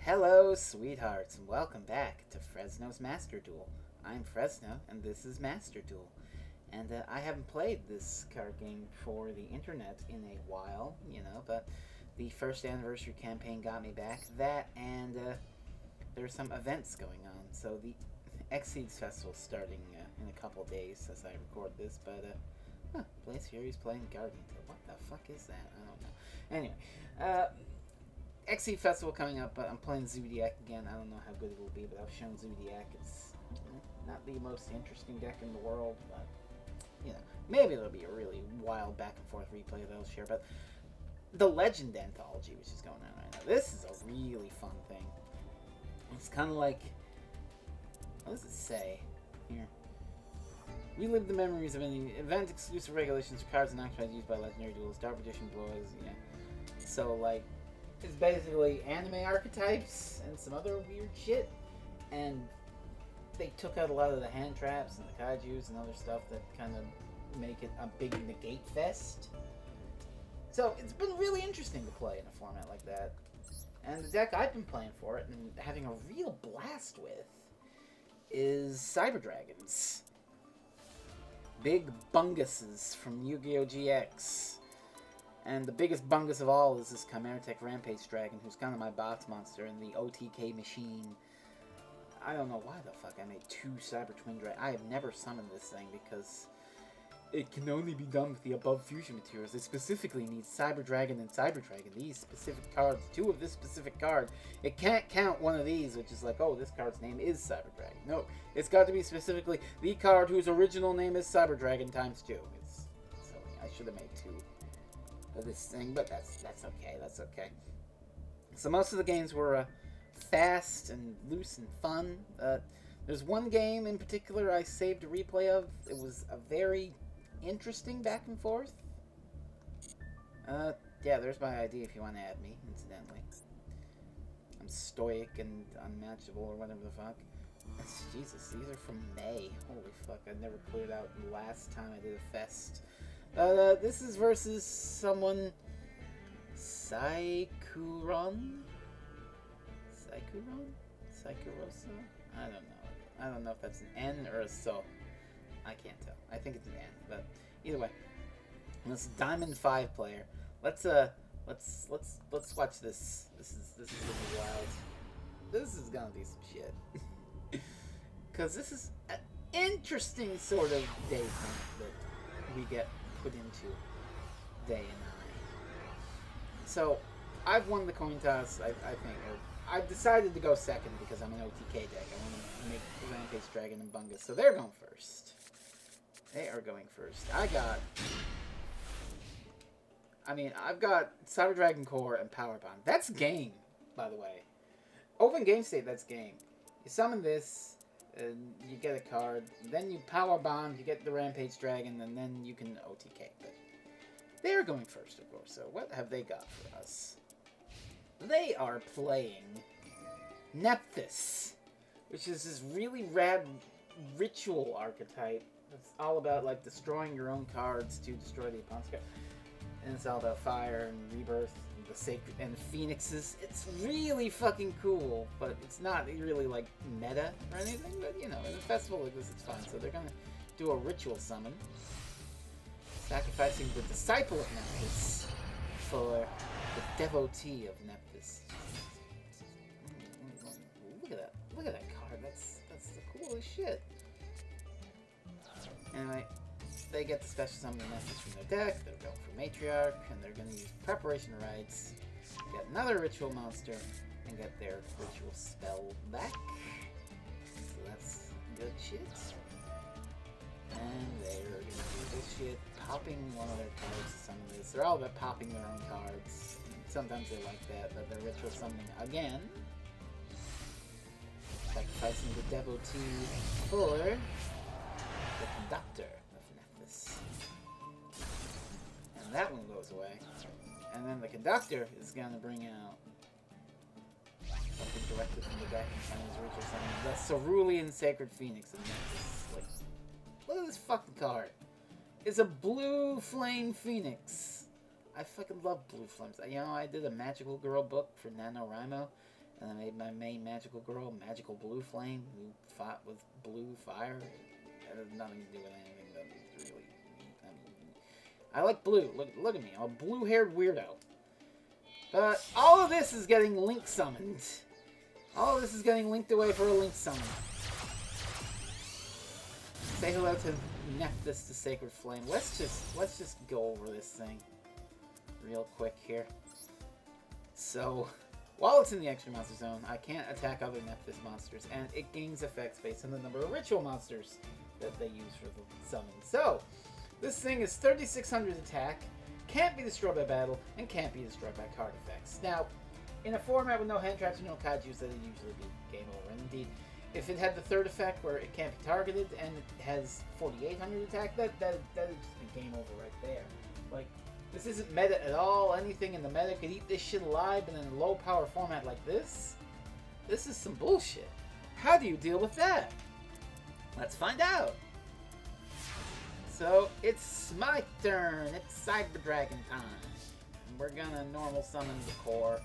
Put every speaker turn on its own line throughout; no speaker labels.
Hello, sweethearts, and welcome back to Frezno's Master Duel. I'm Frezno, and this is Master Duel. And I haven't played this card game for the internet in a while, but the first anniversary campaign got me back. That, and there's some events going on. So the Exceeds Festival starting in a couple days as I record this, but Blaze Fury's playing Guardian Tale. What the fuck is that? I don't know. Anyway, XE Festival coming up, but I'm playing Zodiac again. I don't know how good it will be, but I've shown Zodiac. It's not the most interesting deck in the world, but maybe there'll be a really wild back and forth replay that I'll share. But the Legend Anthology, which is going on right now, this is a really fun thing. It's kind of like, what does it say here? Relive the memories of any event exclusive regulations for cards and actions used by legendary duelists. Dark Magician Blows, So like, it's basically anime archetypes and some other weird shit, and they took out a lot of the hand traps and the kaijus and other stuff that kind of make it a big negate fest. So it's been really interesting to play in a format like that. And the deck I've been playing for it and having a real blast with is Cyber Dragons. Big bunguses from Yu-Gi-Oh! GX. And the biggest bungus of all is this Chimeratech Rampage Dragon, who's kind of my box monster in the OTK machine. I don't know why the fuck I made two Cyber Twin Dragons. I have never summoned this thing because it can only be done with the above fusion materials. It specifically needs Cyber Dragon and Cyber Dragon. These specific cards, two of this specific card. It can't count one of these, which is like, oh, this card's name is Cyber Dragon. No, it's got to be specifically the card whose original name is Cyber Dragon times 2. It's silly. I should have made two of this thing, but that's okay. That's okay. So most of the games were fast and loose and fun. There's one game in particular I saved a replay of. It was a very interesting back and forth. Yeah, there's my ID if you want to add me, incidentally. I'm stoic and unmatchable or whatever the fuck. Jesus, these are from May. Holy fuck, I never cleared out the last time I did a fest. This is versus someone... Saikuron? Saikurosa? I don't know if that's an N or a So. I can't tell. I think it's an N, but either way. This Diamond 5 player. Let's watch this. This is gonna be wild. This is gonna be some shit. Cause this is an interesting sort of day that we get put into day and eye. So I've won the coin toss, I think. I've decided to go second because I'm an OTK deck. I want to make Rampage Dragon and Bungus. So they're going first. They are going first. I've got Cyber Dragon Core and Power Bond. That's game, by the way. Open game state, that's game. You summon this, and you get a card. Then you Power Bond, you get the Rampage Dragon, and then you can OTK. But they're going first, of course. So what have they got for us? They are playing Nephthys, which is this really rad ritual archetype. It's all about like destroying your own cards to destroy the opponent's card. And it's all about fire and rebirth and the sacred and phoenixes. It's really fucking cool, but it's not really like meta or anything. But in a festival like this, it's fun. So they're gonna do a ritual summon, sacrificing the disciple of Nephthys for the devotee of Nephthys. Look at that! Look at that card. That's the coolest shit. Anyway, they get the special summon the Nephthys from their deck. They're going for Matriarch, and they're going to use Preparation Rites, get another ritual monster, and get their ritual spell back. So that's good shit. And they're going to do this shit, popping one of their cards to summon this. They're all about popping their own cards. Sometimes they like that, but they're ritual summoning again. Sacrificing the devotee for the conductor of Nephthys. And that one goes away. And then the conductor is going to bring out something directly from the deck and his ritual summon. The Cerulean Sacred Phoenix of Nephthys. Like, look at this fucking card. It's a blue flame phoenix. I fucking love blue flames. I did a Magical Girl book for NaNoWriMo, And I made my main magical girl, Magical Blue Flame, who fought with blue fire. That has nothing to do with anything that is really... I like blue. Look at me. I'm a blue-haired weirdo. But all of this is getting link summoned. All of this is getting linked away for a link summon. Say hello to Nephthys, the Sacred Flame. Let's just go over this thing real quick here. So, while it's in the extra monster zone, I can't attack other Nephthys monsters, and it gains effects based on the number of ritual monsters that they use for the summon. So, this thing is 3600 attack, can't be destroyed by battle, and can't be destroyed by card effects. Now, in a format with no hand traps and no kaijus, that would usually be game over. And indeed, if it had the third effect where it can't be targeted and it has 4800 attack, that would just be game over right there. Like, this isn't meta at all. Anything in the meta could eat this shit alive, but in a low power format like this is some bullshit. How do you deal with that? Let's find out. So, it's my turn. It's Cyber Dragon time. And we're gonna normal summon the core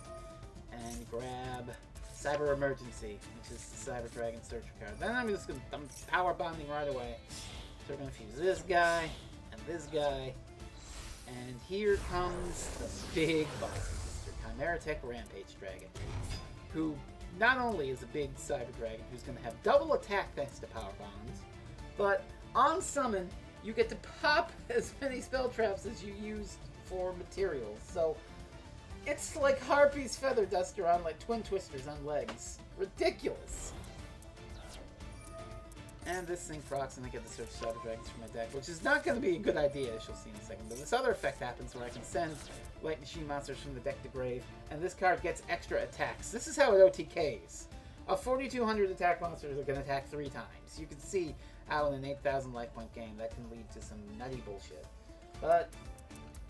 and grab Cyber Emergency, which is the Cyber Dragon Searcher card. Then I'm power bombing right away. So we're gonna fuse this guy and this guy. And here comes the big boss, Mr. Chimeratech Rampage Dragon, who not only is a big Cyber Dragon who's gonna have double attack thanks to power bombs, but on summon you get to pop as many spell traps as you used for materials. So it's like Harpy's Feather Duster on like Twin Twisters on legs. Ridiculous. And this thing procs, and I get to search Cyber Dragons from my deck, which is not going to be a good idea, as you'll see in a second. But this other effect happens where I can send Light Machine monsters from the deck to grave, and this card gets extra attacks. This is how it OTKs. A 4200 attack monster is going to attack 3 times. You can see how in an 8000 life point game that can lead to some nutty bullshit. But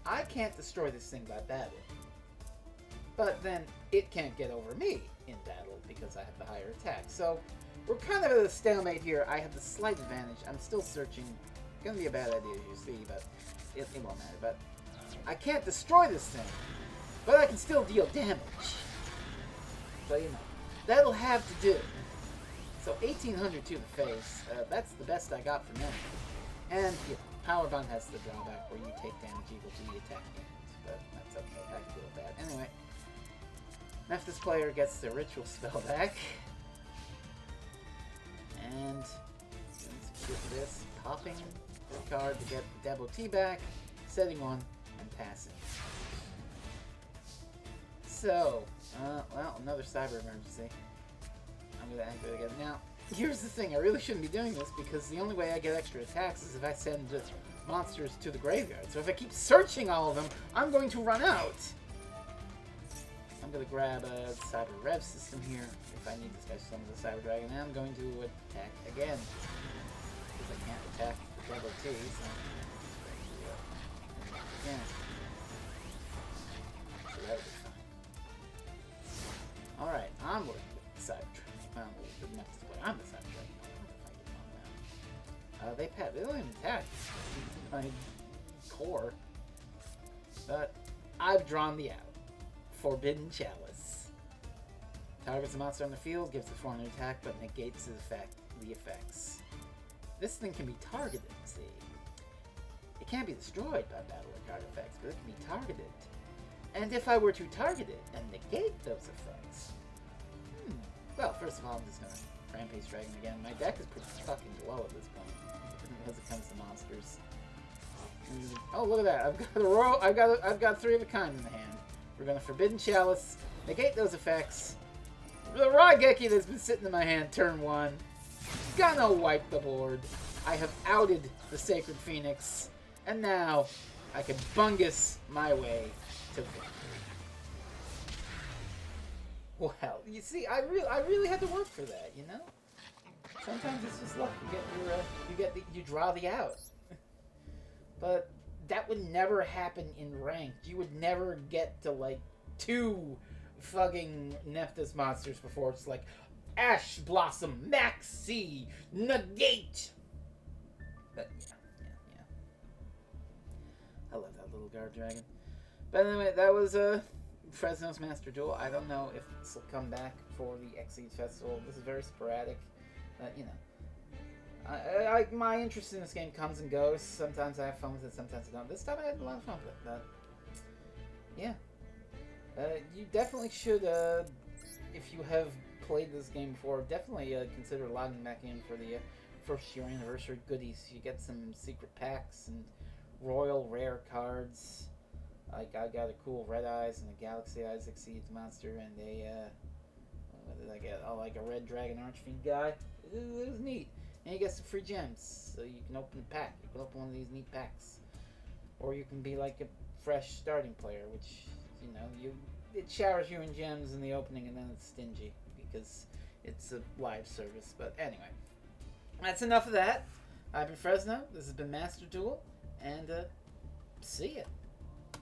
I can't destroy this thing by battle. But then it can't get over me in battle because I have the higher attack. So we're kind of at a stalemate here. I have the slight advantage. I'm still searching. It's going to be a bad idea, as you see, but it won't matter. But I can't destroy this thing. But I can still deal damage. So, you know, that'll have to do. So 1800 to the face. That's the best I got for now. And, you know, Power Bond has the drawback where you take damage equal to the attack damage. But that's okay. I can deal with that. Anyway, Nephthys player gets the ritual spell back. And let's get this. Popping the card to get the Devotee back. Setting one and passing. So, well, another Cyber Emergency. I'm going to activate it again. Now, here's the thing. I really shouldn't be doing this because the only way I get extra attacks is if I send the monsters to the graveyard. So if I keep searching all of them, I'm going to run out. I'm going to grab a Cyber Rev system here if I need to catch some of the Cyber Dragon. And I'm going to attack again because I can't attack the Devotee. So again. So that would be fine. Alright, onward with the Cyber Dragon. I'm the Cyber Dragon. They don't even attack my core. But I've drawn the out. Forbidden Chalice. Targets a monster on the field, gives it 400 attack, but negates the effects. This thing can be targeted, see. It can't be destroyed by battle or card effects, but it can be targeted. And if I were to target it and negate those effects... Well, first of all, I'm just gonna Rampage Dragon again. My deck is pretty fucking low at this point because it comes to monsters. Oh, look at that! I've got a royal. I've got 3 of a kind in the hand. We're gonna Forbidden Chalice, negate those effects. The Raigeki that's been sitting in my hand, turn 1. Gonna wipe the board. I have outed the Sacred Phoenix, and now I can bungus my way to victory. Well, you see, I really had to work for that, you know. Sometimes it's just luck. You draw the out. But that would never happen in ranked. You would never get to like 2 fucking Nephthys monsters before it's like Ash Blossom, Maxi, Negate. But yeah. I love that little guard dragon. But anyway, that was Frezno's Master Duel. I don't know if this will come back for the Exceed Festival. This is very sporadic. You know, my interest in this game comes and goes. Sometimes I have fun with it, sometimes I don't. This time I had a lot of fun with it. But yeah, you definitely should, if you have played this game before, definitely consider logging back in for the first year anniversary goodies. You get some secret packs and royal rare cards. Like, I got a cool Red Eyes and a Galaxy Eyes Exceeds monster, and what did I get? Oh, like a Red Dragon Archfiend guy. It was neat. And you get some free gems, so you can open a pack. You can open one of these neat packs. Or you can be like a fresh starting player, which, you know, it showers you in gems in the opening, and then it's stingy, because it's a live service. But anyway, that's enough of that. I've been Frezno, this has been Master Duel, and see ya.